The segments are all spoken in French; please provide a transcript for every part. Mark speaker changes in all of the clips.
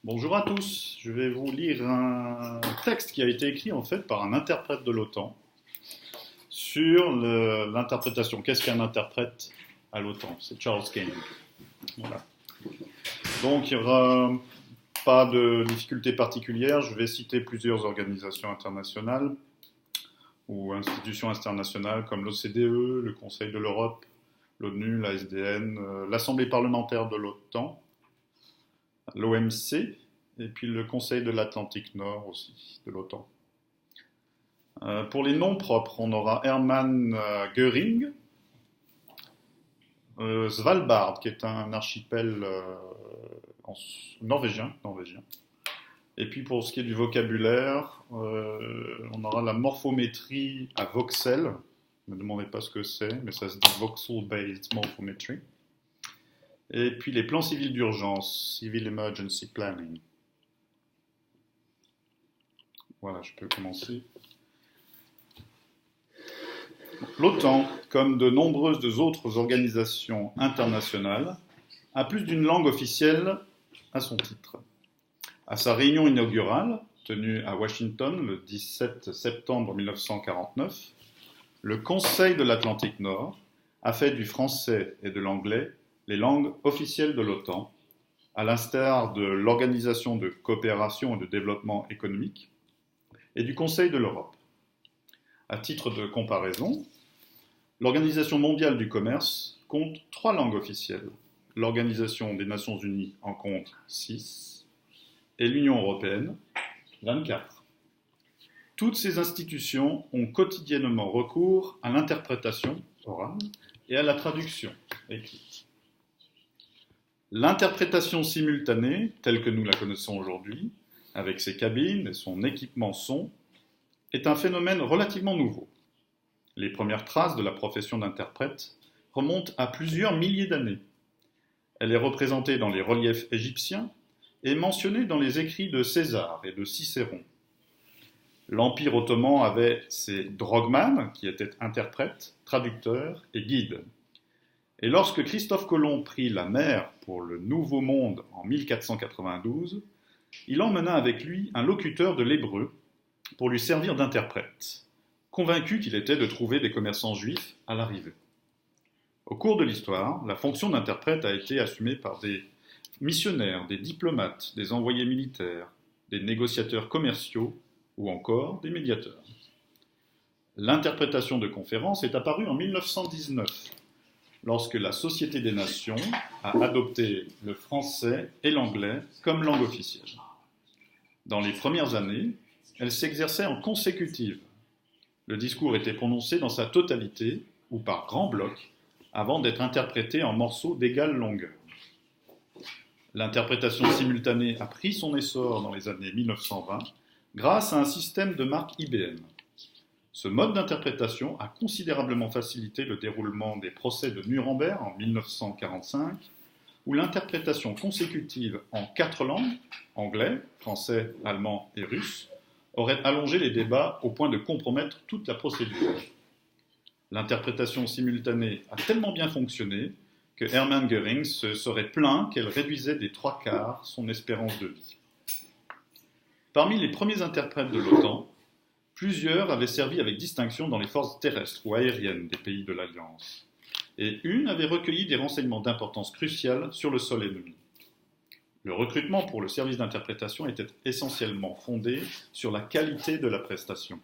Speaker 1: Bonjour à tous, je vais vous lire un texte qui a été écrit en fait par un interprète de l'OTAN sur l'interprétation. Qu'est-ce qu'un interprète à l'OTAN? C'est Charles Koenig. Voilà. Donc il n'y aura pas de difficultés particulières, je vais citer plusieurs organisations internationales ou institutions internationales comme l'OCDE, le Conseil de l'Europe, l'ONU, la SDN, l'Assemblée parlementaire de l'OTAN, l'OMC, et puis le Conseil de l'Atlantique Nord aussi, de l'OTAN. Pour les noms propres, on aura Hermann Göring, Svalbard, qui est un archipel norvégien. Et puis pour ce qui est du vocabulaire, on aura la morphométrie à voxel. Ne me demandez pas ce que c'est, mais ça se dit voxel-based morphometry. Et puis les plans civils d'urgence, Civil Emergency Planning. Voilà, je peux commencer. L'OTAN, comme de nombreuses autres organisations internationales, a plus d'une langue officielle à son titre. À sa réunion inaugurale, tenue à Washington le 17 septembre 1949, le Conseil de l'Atlantique Nord a fait du français et de l'anglais les langues officielles de l'OTAN, à l'instar de l'Organisation de coopération et de développement économique et du Conseil de l'Europe. À titre de comparaison, l'Organisation mondiale du commerce compte 3 langues officielles. L'Organisation des Nations unies en compte 6 et l'Union européenne 24. Toutes ces institutions ont quotidiennement recours à l'interprétation orale et à la traduction écrite. L'interprétation simultanée, telle que nous la connaissons aujourd'hui, avec ses cabines et son équipement son, est un phénomène relativement nouveau. Les premières traces de la profession d'interprète remontent à plusieurs milliers d'années. Elle est représentée dans les reliefs égyptiens et mentionnée dans les écrits de César et de Cicéron. L'Empire ottoman avait ses drogmanes, qui étaient interprètes, traducteurs et guides. Et lorsque Christophe Colomb prit la mer pour le Nouveau Monde en 1492, il emmena avec lui un locuteur de l'hébreu pour lui servir d'interprète, convaincu qu'il était de trouver des commerçants juifs à l'arrivée. Au cours de l'histoire, la fonction d'interprète a été assumée par des missionnaires, des diplomates, des envoyés militaires, des négociateurs commerciaux ou encore des médiateurs. L'interprétation de conférences est apparue en 1919, lorsque la Société des Nations a adopté le français et l'anglais comme langue officielle. Dans les premières années, elle s'exerçait en consécutive. Le discours était prononcé dans sa totalité ou par grands blocs avant d'être interprété en morceaux d'égale longueur. L'interprétation simultanée a pris son essor dans les années 1920 grâce à un système de marque IBM. Ce mode d'interprétation a considérablement facilité le déroulement des procès de Nuremberg en 1945, où l'interprétation consécutive en 4 langues, anglais, français, allemand et russe, aurait allongé les débats au point de compromettre toute la procédure. L'interprétation simultanée a tellement bien fonctionné que Hermann Göring se serait plaint qu'elle réduisait des 3/4 son espérance de vie. Parmi les premiers interprètes de l'OTAN, plusieurs avaient servi avec distinction dans les forces terrestres ou aériennes des pays de l'Alliance, et une avait recueilli des renseignements d'importance cruciale sur le sol ennemi. Le recrutement pour le service d'interprétation était essentiellement fondé sur la qualité de la prestation.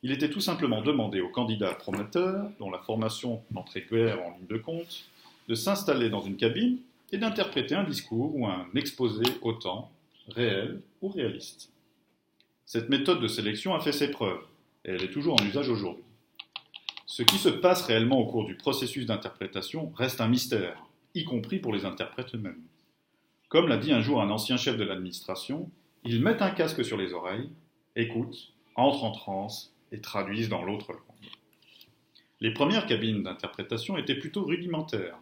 Speaker 1: Il était tout simplement demandé aux candidats prometteurs, dont la formation n'entrait guère en ligne de compte, de s'installer dans une cabine et d'interpréter un discours ou un exposé OTAN, réel ou réaliste. Cette méthode de sélection a fait ses preuves, et elle est toujours en usage aujourd'hui. Ce qui se passe réellement au cours du processus d'interprétation reste un mystère, y compris pour les interprètes eux-mêmes. Comme l'a dit un jour un ancien chef de l'administration, ils mettent un casque sur les oreilles, écoutent, entrent en transe et traduisent dans l'autre langue. Les premières cabines d'interprétation étaient plutôt rudimentaires,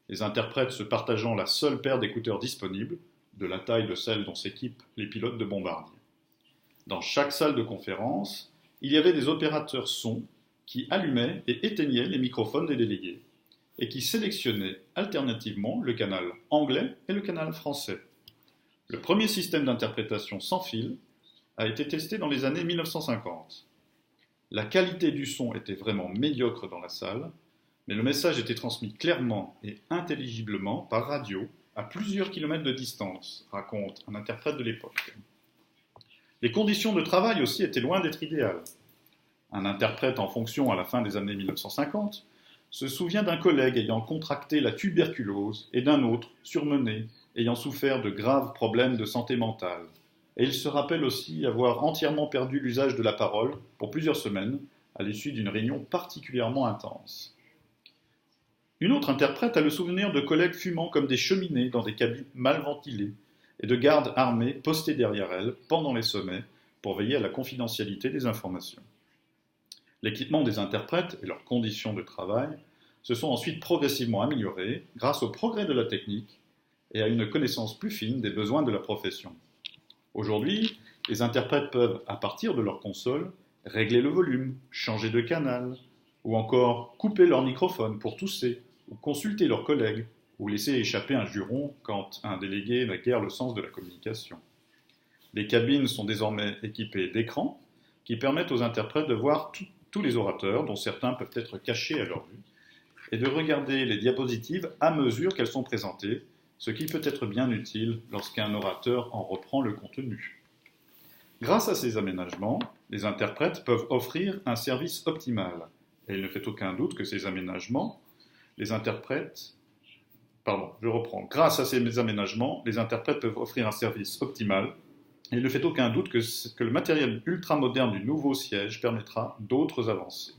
Speaker 1: les interprètes se partageant la seule paire d'écouteurs disponible, de la taille de celle dont s'équipent les pilotes de bombardier. Dans chaque salle de conférence, il y avait des opérateurs son qui allumaient et éteignaient les microphones des délégués et qui sélectionnaient alternativement le canal anglais et le canal français. Le premier système d'interprétation sans fil a été testé dans les années 1950. La qualité du son était vraiment médiocre dans la salle, mais le message était transmis clairement et intelligiblement par radio à plusieurs kilomètres de distance, raconte un interprète de l'époque. Les conditions de travail aussi étaient loin d'être idéales. Un interprète en fonction à la fin des années 1950 se souvient d'un collègue ayant contracté la tuberculose et d'un autre, surmené, ayant souffert de graves problèmes de santé mentale. Et il se rappelle aussi avoir entièrement perdu l'usage de la parole pour plusieurs semaines à l'issue d'une réunion particulièrement intense. Une autre interprète a le souvenir de collègues fumant comme des cheminées dans des cabines mal ventilées et de gardes armés postés derrière elles pendant les sommets pour veiller à la confidentialité des informations. L'équipement des interprètes et leurs conditions de travail se sont ensuite progressivement améliorés grâce au progrès de la technique et à une connaissance plus fine des besoins de la profession. Aujourd'hui, les interprètes peuvent, à partir de leur console, régler le volume, changer de canal, ou encore couper leur microphone pour tousser, ou consulter leurs collègues, ou laisser échapper un juron quand un délégué n'a guère le sens de la communication. Les cabines sont désormais équipées d'écrans qui permettent aux interprètes de voir tous les orateurs, dont certains peuvent être cachés à leur vue, et de regarder les diapositives à mesure qu'elles sont présentées, ce qui peut être bien utile lorsqu'un orateur en reprend le contenu. Grâce à ces aménagements, les interprètes peuvent offrir un service optimal. Et il ne fait aucun doute que ces aménagements, Grâce à ces aménagements, les interprètes peuvent offrir un service optimal. Et il ne fait aucun doute que le matériel ultramoderne du nouveau siège permettra d'autres avancées.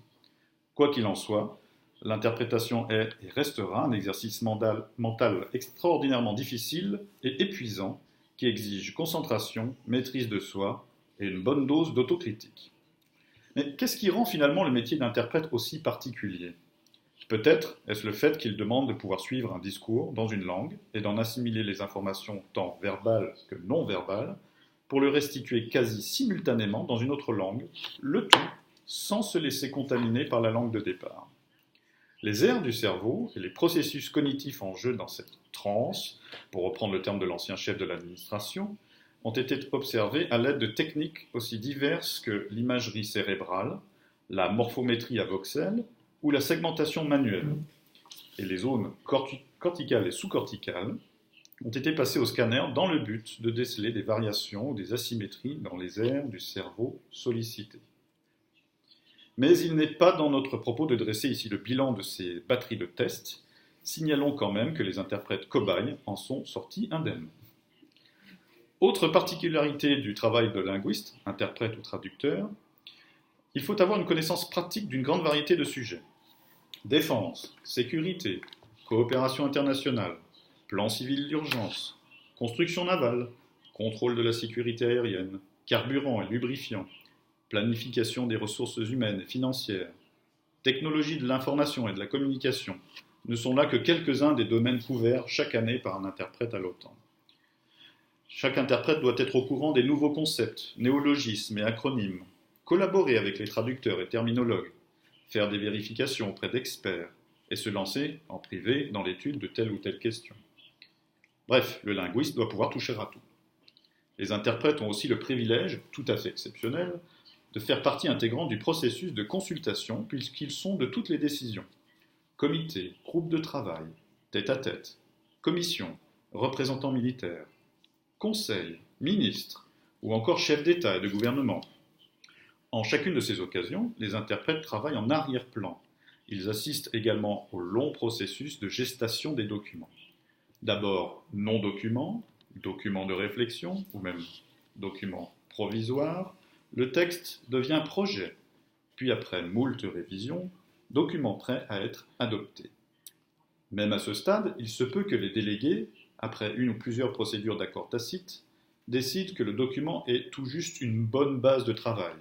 Speaker 1: Quoi qu'il en soit, l'interprétation est et restera un exercice mental extraordinairement difficile et épuisant qui exige concentration, maîtrise de soi et une bonne dose d'autocritique. Mais qu'est-ce qui rend finalement le métier d'interprète aussi particulier ? Peut-être est-ce le fait qu'il demande de pouvoir suivre un discours dans une langue et d'en assimiler les informations tant verbales que non verbales pour le restituer quasi simultanément dans une autre langue, le tout sans se laisser contaminer par la langue de départ. Les aires du cerveau et les processus cognitifs en jeu dans cette transe, pour reprendre le terme de l'ancien chef de l'administration, ont été observés à l'aide de techniques aussi diverses que l'imagerie cérébrale, la morphométrie à voxels ou la segmentation manuelle. Et les zones corticales et sous-corticales ont été passées au scanner dans le but de déceler des variations ou des asymétries dans les aires du cerveau sollicités. Mais il n'est pas dans notre propos de dresser ici le bilan de ces batteries de tests. Signalons quand même que les interprètes cobayes en sont sortis indemnes. Autre particularité du travail de linguiste, interprète ou traducteur, il faut avoir une connaissance pratique d'une grande variété de sujets. Défense, sécurité, coopération internationale, plan civil d'urgence, construction navale, contrôle de la sécurité aérienne, carburant et lubrifiant, planification des ressources humaines et financières, technologie de l'information et de la communication, ne sont là que quelques-uns des domaines couverts chaque année par un interprète à l'OTAN. Chaque interprète doit être au courant des nouveaux concepts, néologismes et acronymes, collaborer avec les traducteurs et terminologues, faire des vérifications auprès d'experts et se lancer en privé dans l'étude de telle ou telle question. Bref, le linguiste doit pouvoir toucher à tout. Les interprètes ont aussi le privilège, tout à fait exceptionnel, de faire partie intégrante du processus de consultation puisqu'ils sont de toutes les décisions. Comité, groupe de travail, tête-à-tête, commission, représentants militaires, conseil, ministre ou encore chef d'État et de gouvernement. En chacune de ces occasions, les interprètes travaillent en arrière-plan. Ils assistent également au long processus de gestation des documents. D'abord non-documents, documents de réflexion ou même documents provisoires, le texte devient projet, puis après moult révisions, document prêt à être adopté. Même à ce stade, il se peut que les délégués, après une ou plusieurs procédures d'accord tacite, décident que le document est tout juste une bonne base de travail,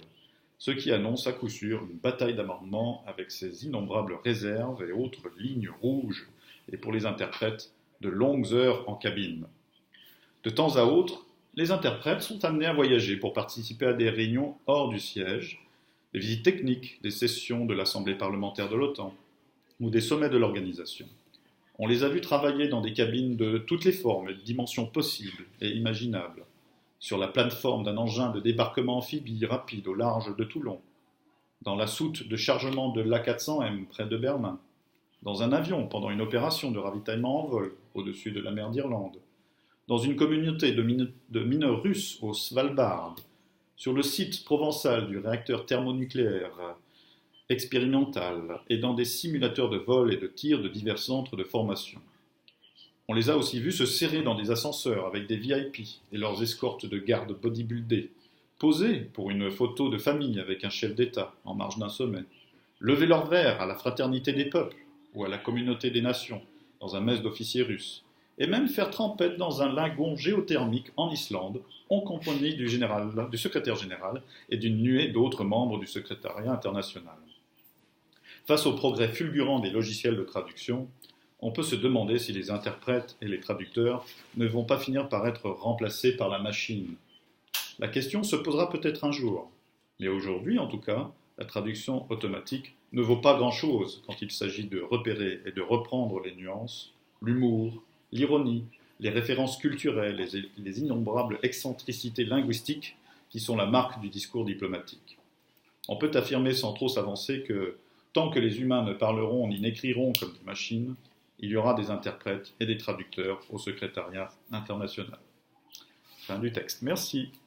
Speaker 1: ce qui annonce à coup sûr une bataille d'amendements avec ses innombrables réserves et autres lignes rouges, et pour les interprètes, de longues heures en cabine. De temps à autre, les interprètes sont amenés à voyager pour participer à des réunions hors du siège, des visites techniques, des sessions de l'Assemblée parlementaire de l'OTAN ou des sommets de l'organisation. On les a vus travailler dans des cabines de toutes les formes et dimensions possibles et imaginables, sur la plateforme d'un engin de débarquement amphibie rapide au large de Toulon, dans la soute de chargement de l'A400M près de Berlin, dans un avion pendant une opération de ravitaillement en vol au-dessus de la mer d'Irlande, dans une communauté de mineurs russes au Svalbard, sur le site provençal du réacteur thermonucléaire expérimental et dans des simulateurs de vol et de tir de divers centres de formation. On les a aussi vus se serrer dans des ascenseurs avec des VIP et leurs escortes de gardes bodybuildés, poser pour une photo de famille avec un chef d'État en marge d'un sommet, lever leur verre à la fraternité des peuples ou à la communauté des nations dans un mess d'officiers russes, et même faire trempette dans un lagon géothermique en Islande, en compagnie du secrétaire général et d'une nuée d'autres membres du secrétariat international. Face au progrès fulgurant des logiciels de traduction, on peut se demander si les interprètes et les traducteurs ne vont pas finir par être remplacés par la machine. La question se posera peut-être un jour, mais aujourd'hui en tout cas, la traduction automatique ne vaut pas grand-chose quand il s'agit de repérer et de reprendre les nuances, l'humour, l'ironie, les références culturelles et les innombrables excentricités linguistiques qui sont la marque du discours diplomatique. On peut affirmer sans trop s'avancer que tant que les humains ne parleront ni n'écriront comme des machines, il y aura des interprètes et des traducteurs au secrétariat international. Fin du texte. Merci.